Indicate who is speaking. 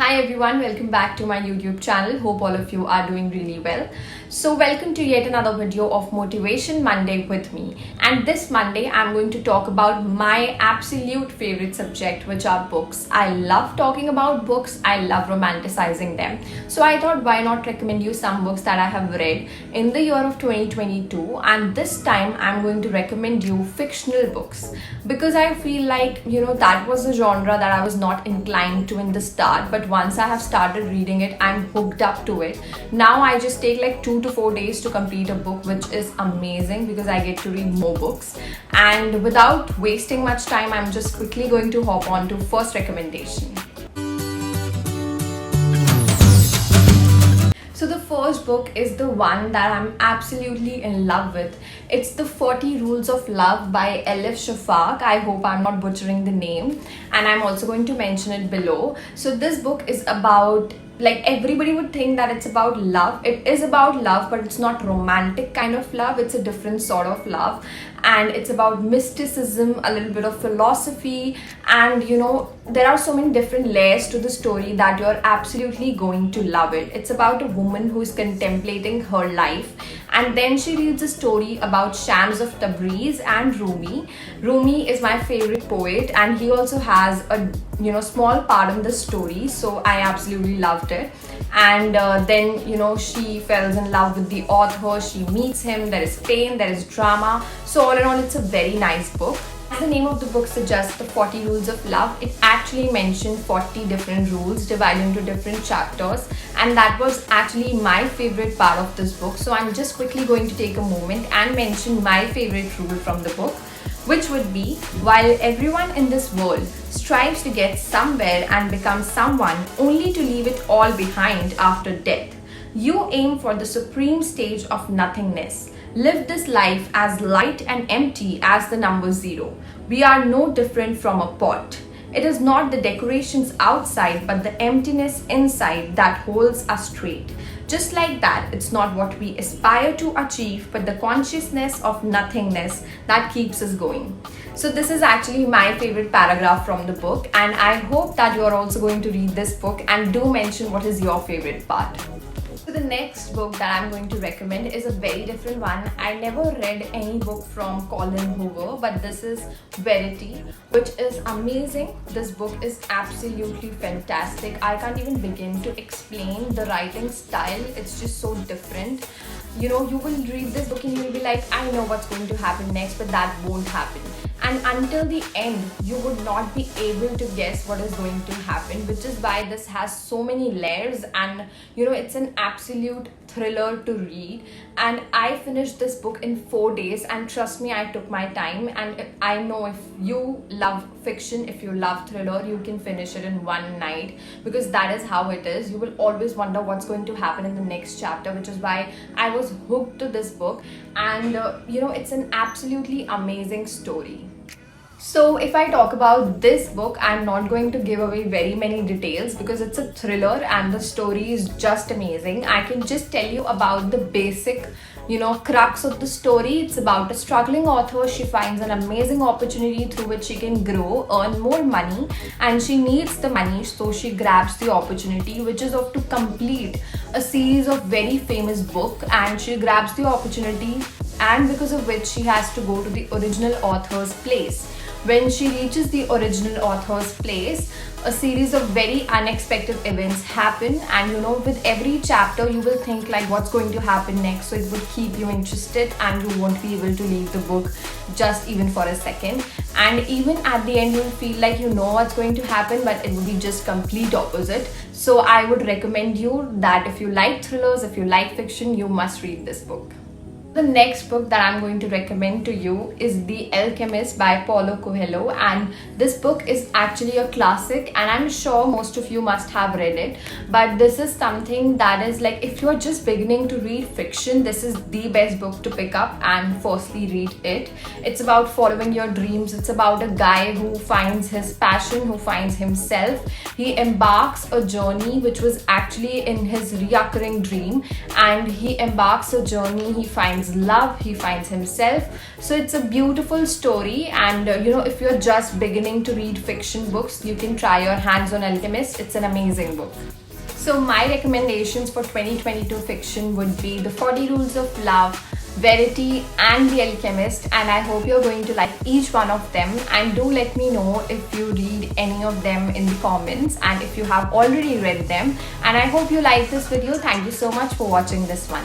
Speaker 1: Hi everyone, welcome back to my YouTube channel. Hope all of you are doing really well. So welcome to yet another video of Motivation Monday with me. And this Monday I'm going to talk about my absolute favorite subject, which are books. I love talking about books. I love romanticizing them. So I thought why not recommend you some books that I have read in the year of 2022, and this time I'm going to recommend you fictional books because I feel like that was a genre that I was not inclined to in the start, but once I have started reading it, I'm hooked up to it. Now I just take like 2 to 4 days to complete a book, which is amazing because I get to read more books. And without wasting much time, I'm just quickly going to hop on to first recommendation. So the first book is the one that I'm absolutely in love with. It's the 40 Rules of Love by Elif Shafak. I hope I'm not butchering the name, and I'm also going to mention it below. So this book is about, like, everybody would think that it's about love. It is about love, but it's not romantic kind of love. It's a different sort of love, and it's about mysticism, a little bit of philosophy, and there are so many different layers to the story that you're absolutely going to love it. It's about a woman who is contemplating her life, and then she reads a story about Shams of Tabriz and Rumi. Rumi is my favorite poet, and he also has a small part in the story, so I absolutely loved it. And then she falls in love with the author. She meets him. There is pain, there is drama. So all in all, it's a very nice book. As the name of the book suggests, the 40 Rules of Love, it actually mentioned 40 different rules divided into different chapters, and that was actually my favorite part of this book. So I'm just quickly going to take a moment and mention my favorite rule from the book, which would be: while everyone in this world strives to get somewhere and become someone only to leave it all behind after death, you aim for the supreme stage of nothingness. Live this life as light and empty as the number 0. We are no different from a pot. It is not the decorations outside, but the emptiness inside that holds us straight. Just like that, it's not what we aspire to achieve, but the consciousness of nothingness that keeps us going. So this is actually my favorite paragraph from the book, and I hope that you are also going to read this book, and do mention what is your favorite part. So the next book that I'm going to recommend is a very different one. I never read any book from Colin Hoover, but this is Verity, which is amazing. This book is absolutely fantastic. I can't even begin to explain the writing style. It's just so different. You will read this book and you'll be like, I know what's going to happen next, but that won't happen. And until the end, you would not be able to guess what is going to happen, which is why this has so many layers, and it's an absolute thriller to read. And I finished this book in 4 days, and trust me, I took my time. And I know if you love fiction, if you love thriller, you can finish it in one night, because that is how it is. You will always wonder what's going to happen in the next chapter, which is why I was hooked to this book. And it's an absolutely amazing story. So if I talk about this book, I'm not going to give away very many details because it's a thriller and the story is just amazing. I can just tell you about the basic crux of the story. It's about a struggling author. She finds an amazing opportunity through which she can grow, earn more money, and she needs the money, so she grabs the opportunity, which is to complete a series of very famous book. And she grabs the opportunity, and because of which she has to go to the original author's place. When she reaches the original author's place, a series of very unexpected events happen, and with every chapter you will think like what's going to happen next, so it will keep you interested and you won't be able to leave the book just even for a second. And even at the end, you'll feel like you know what's going to happen, but it will be just complete opposite. So I would recommend you that if you like thrillers, if you like fiction, you must read this book. The next book that I'm going to recommend to you is The Alchemist by Paulo Coelho, and this book is actually a classic, and I'm sure most of you must have read it. But this is something that is like, if you're just beginning to read fiction, this is the best book to pick up and firstly read it. It's about following your dreams. It's about a guy who finds his passion, who finds himself. He embarks a journey which was actually in his reoccurring dream, and he embarks a journey. He finds finds love, he finds himself. So it's a beautiful story, and if you're just beginning to read fiction books, you can try your hands on Alchemist. It's an amazing book. So my recommendations for 2022 fiction would be The 40 Rules of Love, Verity and The Alchemist, and I hope you're going to like each one of them, and do let me know if you read any of them in the comments and if you have already read them. And I hope you like this video. Thank you so much for watching this one.